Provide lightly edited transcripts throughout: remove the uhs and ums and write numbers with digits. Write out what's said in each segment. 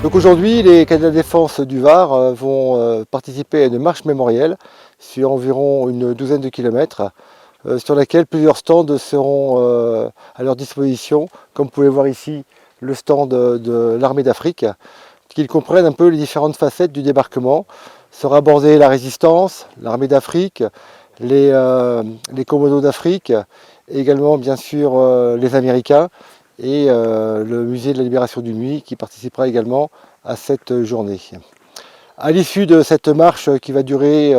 Donc aujourd'hui, les cadets de la défense du Var vont participer à une marche mémorielle sur environ une douzaine de kilomètres, sur laquelle plusieurs stands seront à leur disposition. Comme vous pouvez voir ici, le stand de l'armée d'Afrique, qui comprennent un peu les différentes facettes du débarquement. Sera abordée la résistance, l'armée d'Afrique, les commandos d'Afrique, et également bien sûr les Américains, et le musée de la libération du Nuit qui participera également à cette journée. À l'issue de cette marche qui va durer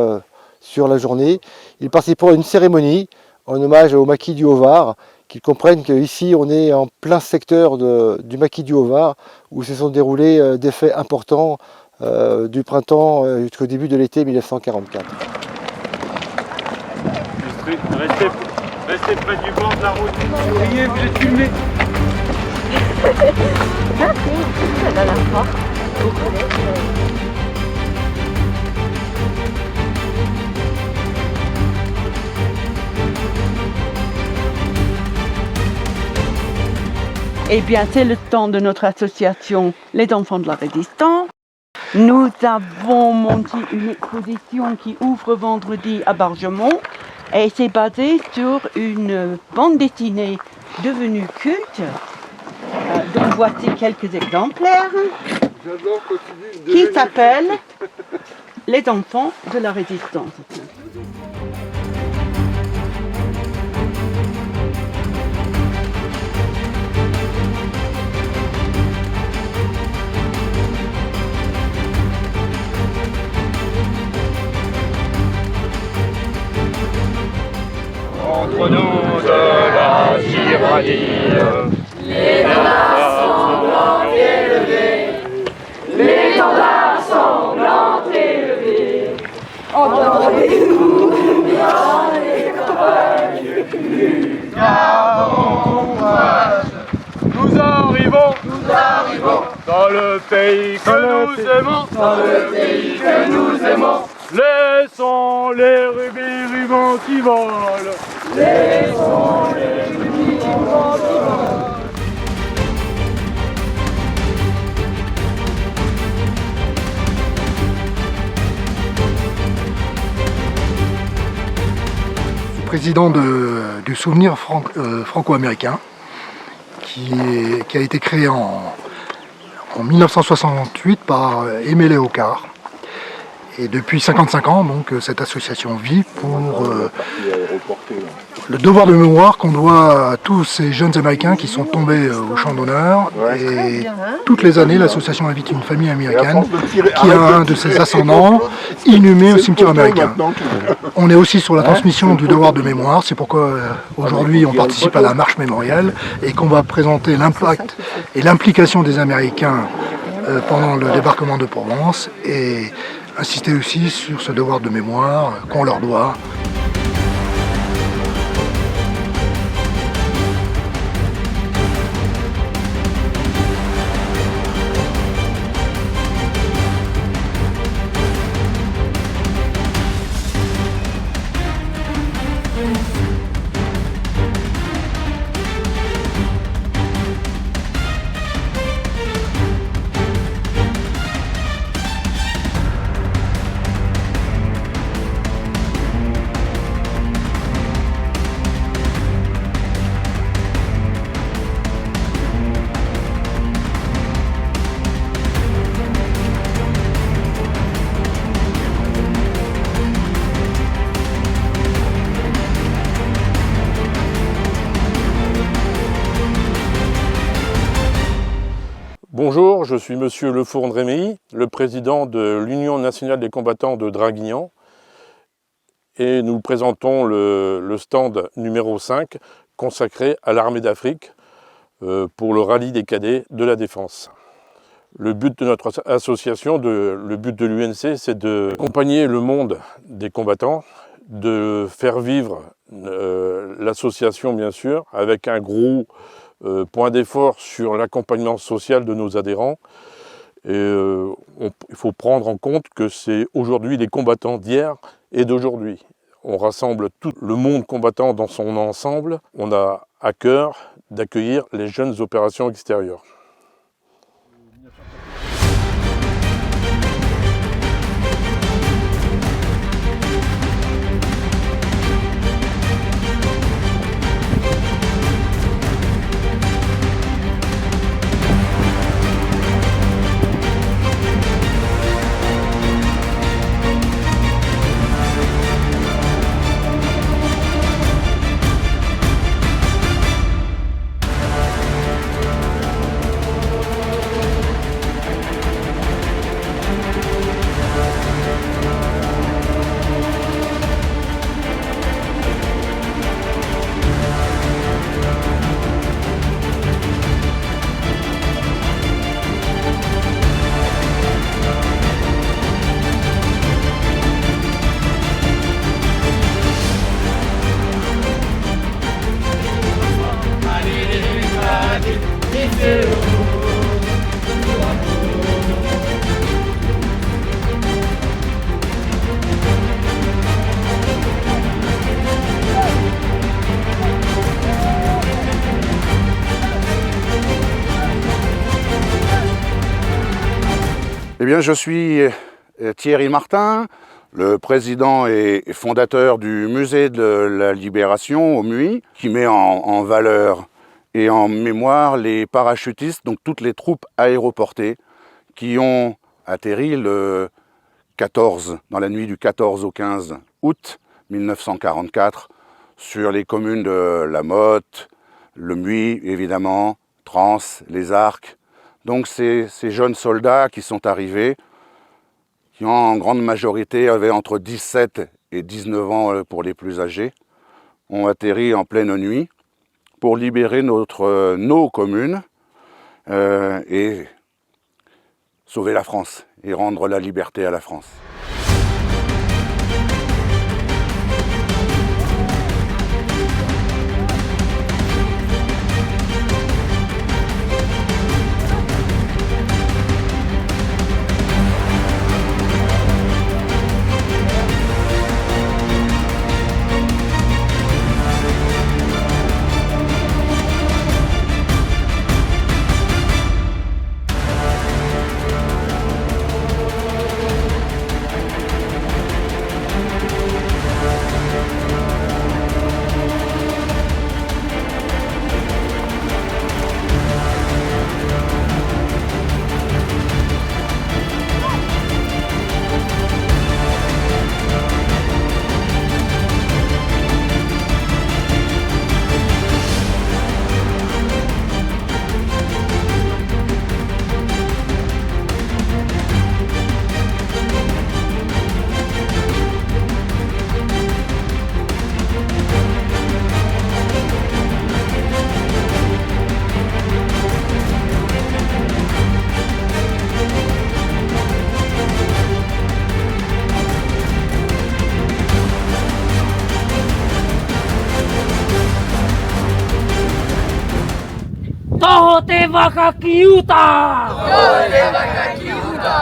sur la journée, ils participeront à une cérémonie en hommage au maquis du Haut-Var, qu'ils comprennent qu'ici on est en plein secteur du maquis du Haut-Var où se sont déroulés des faits importants du printemps jusqu'au début de l'été 1944. Restez près du bord de la route. Souriez, vous êtes filmés. La dernière fois. Eh bien, c'est le temps de notre association Les Enfants de la Résistance. Nous avons monté une exposition qui ouvre vendredi à Bargemont et c'est basé sur une bande dessinée devenue culte. Donc voici quelques exemplaires qui s'appellent Les Enfants de la Résistance. Contre nous de la tyrannie, l'étendard sanglant élevé, l'étendard sanglant élevé, entendez-nous dans les campagnes, gardons courage, nous arrivons dans le pays que nous aimons, dans le pays que nous aimons. Laissons les rubans qui volent. Laissons les rubans qui volent. Je suis président du souvenir franco-américain qui a été créé en 1968 par Aimé Léocard. Et depuis 55 ans, donc, cette association vit pour le devoir de mémoire qu'on doit à tous ces jeunes Américains qui sont tombés au champ d'honneur. Et toutes les années, l'association invite une famille américaine qui a un de ses ascendants inhumé au cimetière américain. On est aussi sur la transmission du devoir de mémoire, c'est pourquoi aujourd'hui on participe à la marche mémorielle et qu'on va présenter l'impact et l'implication des Américains pendant le débarquement de Provence et insister aussi sur ce devoir de mémoire qu'on leur doit. Bonjour, je suis monsieur Lefourne-Rémy, le président de l'Union nationale des combattants de Draguignan et nous présentons le stand numéro 5 consacré à l'armée d'Afrique pour le rallye des cadets de la défense. Le but de notre association, le but de l'UNC, c'est d'accompagner le monde des combattants, de faire vivre l'association bien sûr, avec un gros point d'effort sur l'accompagnement social de nos adhérents. Il faut prendre en compte que c'est aujourd'hui les combattants d'hier et d'aujourd'hui. On rassemble tout le monde combattant dans son ensemble. On a à cœur d'accueillir les jeunes opérations extérieures. Eh bien, je suis Thierry Martin, le président et fondateur du Musée de la Libération au MUI, qui met en valeur et en mémoire les parachutistes, donc toutes les troupes aéroportées qui ont atterri le 14, dans la nuit du 14 au 15 août 1944, sur les communes de La Motte, le MUI évidemment, Trans, les Arcs. Donc ces jeunes soldats qui sont arrivés, qui en grande majorité avaient entre 17 et 19 ans pour les plus âgés, ont atterri en pleine nuit pour libérer nos communes et sauver la France et rendre la liberté à la France. Toho te wakakiuta! Toho te wakakiuta!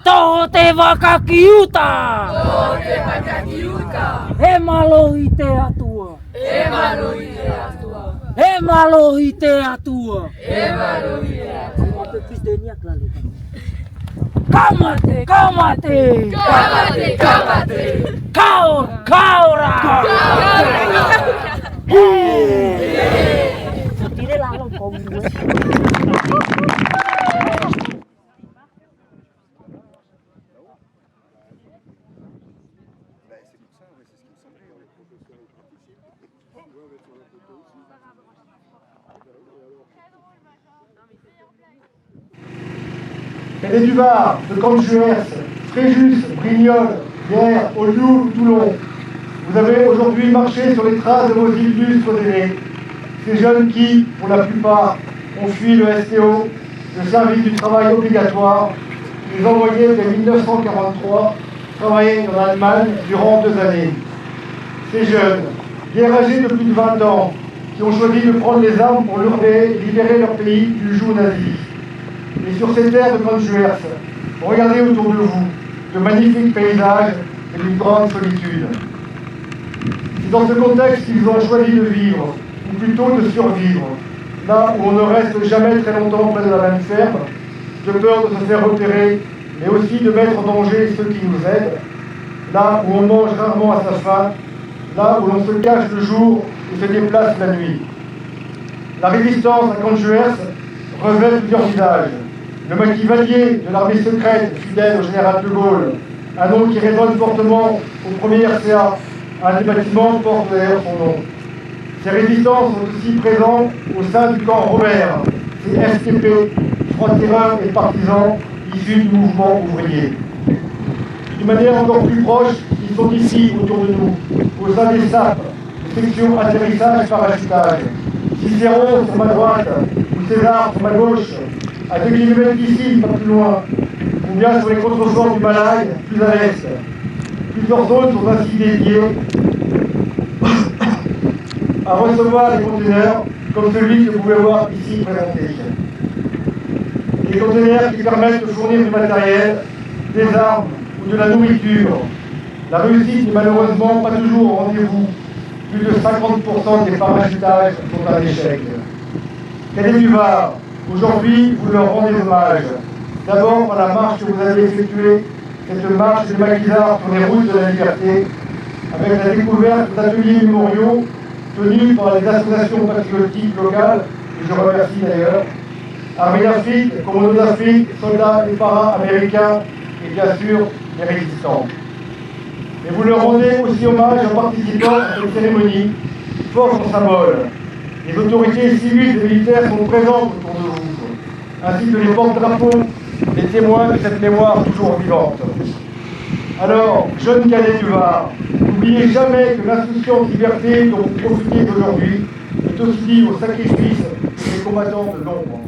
Toho te wakakiuta! Toho te wakakiuta! He malohi te atua! He malohi te atua! He malohi te atua! He malohi te atua! Kamate! Kamate! Kamate! Kamate! Kaur! Kaura! Cadet du Var, de Cannes-Juers, Fréjus, Brignoles, Hyères, Ollioules, Toulon. Vous avez aujourd'hui marché sur les traces de vos illustres aînés. Ces jeunes qui, pour la plupart, ont fui le STO, le service du travail obligatoire, les envoyés dès 1943 travailler en Allemagne durant 2 années. Ces jeunes, bien âgés de plus de 20 ans, qui ont choisi de prendre les armes pour libérer leur pays du joug nazi. Et sur ces terres de Cannes-Juers, regardez autour de vous de magnifiques paysages et d'une grande solitude. C'est dans ce contexte qu'ils ont choisi de vivre, ou plutôt de survivre, là où on ne reste jamais très longtemps près de la même ferme, de peur de se faire repérer, mais aussi de mettre en danger ceux qui nous aident, là où on mange rarement à sa faim, là où l'on se cache le jour et se déplace la nuit. La résistance à Cannes-Juers revêt plusieurs visages. Le maquis-valier de l'armée secrète, fidèle au général de Gaulle, un nom qui résonne fortement au premier RCA, un des bâtiments porte d'ailleurs son nom. Ces résistants sont aussi présents au sein du camp Robert, ces FTP, francs-tireurs et partisans issus du mouvement ouvrier. D'une manière encore plus proche, ils sont ici autour de nous, au sein des SAP, section atterrissage et parachutage. Cicéron sur ma droite, ou César sur ma gauche, à 2 km d'ici, pas plus loin, ou bien sur les contreforts du Malaï, plus à l'est. Plusieurs zones sont ainsi dédiées à recevoir les conteneurs, comme celui que vous pouvez voir ici présenté. Des conteneurs qui permettent de fournir du matériel, des armes ou de la nourriture. La réussite n'est malheureusement pas toujours au rendez-vous. Plus de 50% des parachutages sont un échec. Cadet du Var, aujourd'hui, vous leur rendez hommage. D'abord par la marche que vous avez effectuée, cette marche des maquisards sur les routes de la liberté, avec la découverte d'ateliers mémoriaux tenus par les associations patriotiques locales, et je remercie d'ailleurs, Armée d'Afrique, Commandos d'Afrique, soldats et parrains américains, et bien sûr les résistants. Et vous leur rendez aussi hommage en participant à cette cérémonie, fort son symbole. Les autorités civiles et militaires sont présentes autour de vous, ainsi que les porte-drapeaux, les témoins de cette mémoire toujours vivante. Alors, jeunes cadets du Var, n'oubliez jamais que l'insouciante liberté dont vous profitez aujourd'hui est aussi liée au sacrifice des combattants de l'ombre.